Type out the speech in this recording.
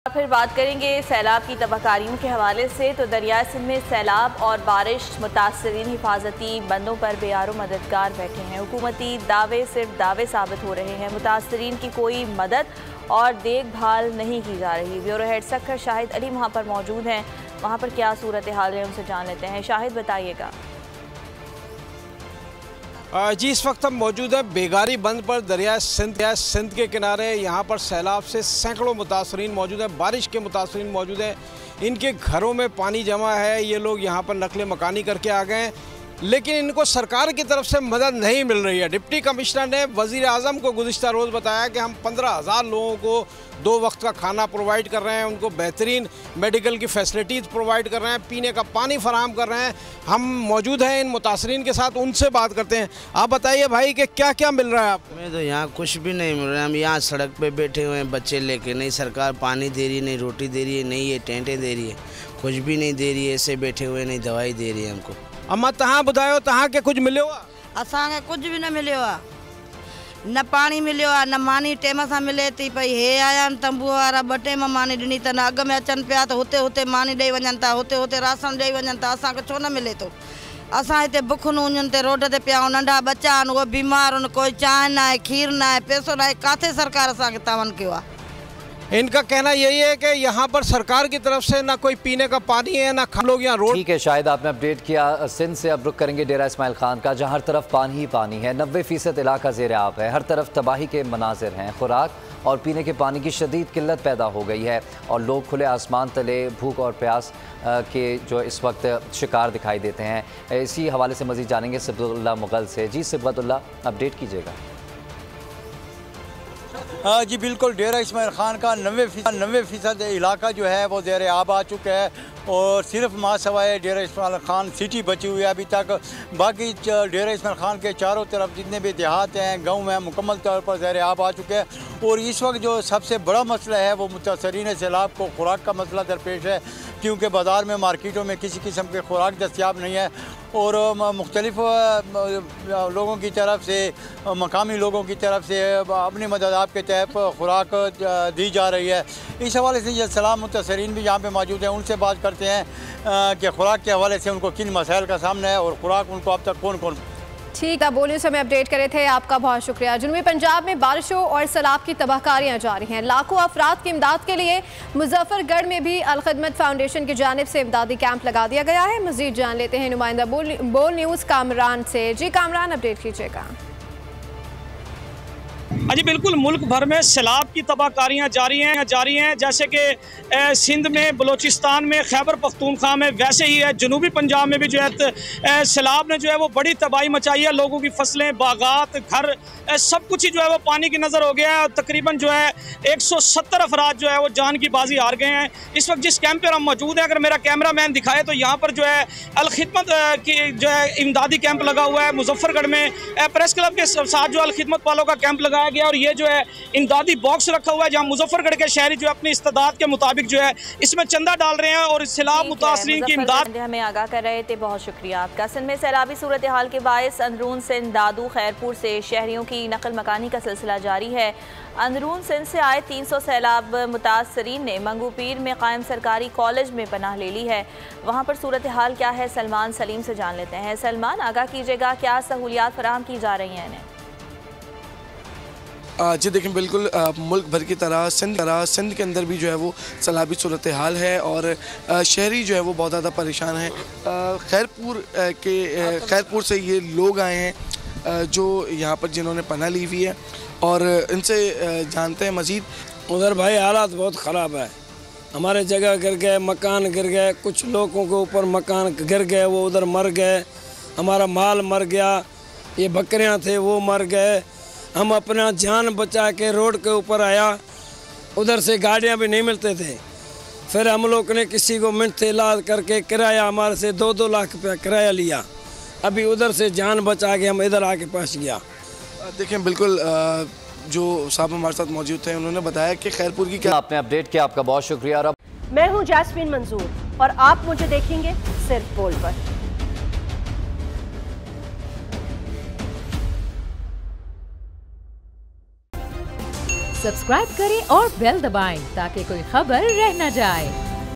फिर बात करेंगे सैलाब की तबाहकारियों के हवाले से। तो दरिया सिंध में सैलाब और बारिश मुतासरीन हिफाजती बंदों पर बेयारो मददगार बैठे हैं। हुकूमती दावे सिर्फ दावे साबित हो रहे हैं, मुतासरीन की कोई मदद और देखभाल नहीं की जा रही। ब्यूरो हेड सखर शाहिद अली वहाँ पर मौजूद हैं, वहाँ पर क्या सूरत हाल है उनसे जान लेते हैं। शाहिद बताइएगा। जी, इस वक्त हम मौजूद हैं बेगारी बंद पर, दरिया सिंध के किनारे। यहाँ पर सैलाब से सैकड़ों मुतासरीन मौजूद हैं, बारिश के मुतासरीन मौजूद हैं। इनके घरों में पानी जमा है, ये लोग यहाँ पर नकल मकानी करके आ गए हैं, लेकिन इनको सरकार की तरफ से मदद नहीं मिल रही है। डिप्टी कमिश्नर ने वज़ीर आज़म को गुज़िश्ता रोज़ बताया कि हम 15,000 लोगों को 2 वक्त का खाना प्रोवाइड कर रहे हैं, उनको बेहतरीन मेडिकल की फैसिलिटीज़ प्रोवाइड कर रहे हैं, पीने का पानी फराहम कर रहे हैं। हम मौजूद हैं इन मुतासरीन के साथ, उनसे बात करते हैं। आप बताइए भाई कि क्या क्या मिल रहा है आपको? हमें तो यहाँ कुछ भी नहीं मिल रहा है। हम यहाँ सड़क पे बैठे हुए हैं बच्चे लेके। नहीं सरकार पानी दे रही है, नहीं रोटी दे रही है, नहीं ये टेंटें दे रही है, कुछ भी नहीं दे रही है। ऐसे बैठे हुए, नहीं दवाई दे रही है हमको। अम्मा तहाँ बुधायो, तहाँ के कुछ मिले हुआ? असांखे कुछ भी न मिलियो आहे, न पानी मिलियो आहे, न मानी टेम सां मिले थी पई। हे आया आहिनि तंबूअ वारा, 2 टेम मानी ॾिनी अथनि, अॻ में अचनि पिया त हुते हुते मानी ॾेई वञनि था, हुते हुते राशन ॾेई वञनि था। असांखे छो न मिले थो? असां हिते बुख नूंहनि ते रोड ते पिया आहियूं, नंढा बच्चा आहिनि, उहे बीमार आहिनि, कोई चांहि न आहे, खीर न आहे, पैसो न आहे। किथे सरकार असांखे तावन कयो आहे? इनका कहना यही है कि यहाँ पर सरकार की तरफ से ना कोई पीने का पानी है, ना हम लोग यहाँ रोड। ठीक है, शायद आपने अपडेट किया। सिंध से अब रुख करेंगे डेरा इस्माइल खान का, जहाँ हर तरफ पानी ही पानी है। 90% इलाका ज़ेर आब है, हर तरफ तबाही के मनाजिर हैं। खुराक और पीने के पानी की शदीद किल्लत पैदा हो गई है और लोग खुले आसमान तले भूख और प्यास के जो इस वक्त शिकार दिखाई देते हैं। इसी हवाले से मज़ीद जानेंगे सिबगतुल्लाह मुगल से। जी सिबगतुल्लाह, अपडेट कीजिएगा। जी बिल्कुल, डेरा इस्माइल खान का 90% इलाका जो है वो ज़ेर आब आ चुका है और सिर्फ मासवाए डेरा इस्माइल खान सिटी बची हुई है अभी तक। बाकी डेरा इस्माइल खान के चारों तरफ जितने भी देहात हैं, गांव हैं, मुकम्मल तौर पर ज़ेर आब आ चुके हैं। और इस वक्त जो सबसे बड़ा मसला है वो मुतासरीन सैलाब को खुराक का मसला दरपेश है, क्योंकि बाज़ार में मार्केटों में किसी किस्म के खुराक दस्तियाब नहीं है और मुख्तलिफ लोगों की तरफ से, मकामी लोगों की तरफ से अपनी मदद आपके तहत खुराक दी जा रही है। इस हवाले से ये सलाम मुतासरीन भी यहाँ पे मौजूद हैं, उनसे बात करते हैं कि खुराक के हवाले से उनको किन मसाइल का सामना है और खुराक उनको अब तक कौन कौन। ठीक है, बोलिए से हमें अपडेट करे थे, आपका बहुत शुक्रिया। जनूबी पंजाब में बारिशों और सैलाब की तबाहकारियां जारी हैं। लाखों अफराद की इमदाद के लिए मुजफ्फरगढ़ में भी अल खिदमत फाउंडेशन की जानिब से इमदादी कैंप लगा दिया गया है। मजीद जान लेते हैं नुमाइंदा बोल न्यूज़ कामरान से। जी कामरान, अपडेट कीजिएगा। जी बिल्कुल, मुल्क भर में सैलाब की तबाहकारियाँ जारी हैं। जैसे कि सिंध में, बलोचिस्तान में, खैबर पख्तूनख्वा में, वैसे ही है जनूबी पंजाब में भी जो है सैलाब ने जो है वो बड़ी तबाही मचाई है। लोगों की फसलें, बागात, घर, सब कुछ ही जो है वो पानी की नज़र हो गया है। तकरीबन जो है 170 अफराद जो है वो जान की बाजी हार गए हैं। इस वक्त जिस कैंप पर हम मौजूद हैं, अगर मेरा कैमरा मैन दिखाए तो यहाँ पर जो है अल खिदमत की जो है इमदादी कैंप लगा हुआ है। मुजफ्फरगढ़ में प्रेस क्लब के साथ जो अल खिदमत वालों का कैंप लगाया गया और ये जो है इमदादी बॉक्स रखा हुआ है, जहां मुजफ्फरगढ़ के शहरी जो है अपनी इस्तेदाद के मुताबिक जो है इसमें चंदा डाल रहे हैं और सैलाब मुतासरीन की इमदाद। हमें आगाह कर रहे थे, बहुत शुक्रिया आपका। सिंध में सैलाबी सूरत हाल के बायस अंदरून सिंध, दादू, खैरपुर से शहरियों की नकल मकानी का सिलसिला जारी है। अंदरून सिंध से आए 300 सैलाब मुतासरीन ने मंगू पीर में कायम सरकारी कॉलेज में पनाह ले ली है। वहाँ पर सूरत हाल क्या है, सलमान सलीम से जान लेते हैं। सलमान, आगाह कीजिएगा, क्या सहूलियात फराहम की जा रही हैं इन्हें? जी देखिए, बिल्कुल मुल्क भर की तरह सिंध के अंदर भी जो है वो सैलाबी सूरत हाल है और शहरी जो है वो बहुत ज़्यादा परेशान हैं। खैरपुर से ये लोग आए हैं जो यहाँ पर जिन्होंने पनाह ली हुई है और इनसे जानते हैं मज़ीद। उधर भाई हालात बहुत ख़राब है, हमारे जगह गिर गए, मकान गिर गए, कुछ लोगों के ऊपर मकान गिर गए, वो उधर मर गए, हमारा माल मर गया, ये बकरियाँ थे वो मर गए। हम अपना जान बचा के रोड के ऊपर आया, उधर से गाड़ियाँ भी नहीं मिलते थे, फिर हम लोग ने किसी को मिनट इलाज करके किराया हमारे से 2-2 लाख रुपया किराया लिया। अभी उधर से जान बचा के हम इधर आके पहुँच गया। देखें, बिल्कुल जो साहब हमारे साथ मौजूद थे उन्होंने बताया कि खैरपुर की क्या। आपने अपडेट किया, आपका बहुत शुक्रिया। मैं हूँ जैस्मीन मंजूर और आप मुझे देखेंगे सिर्फ बोल पर। सब्सक्राइब करें और बेल दबाएं ताकि कोई खबर रह न जाए।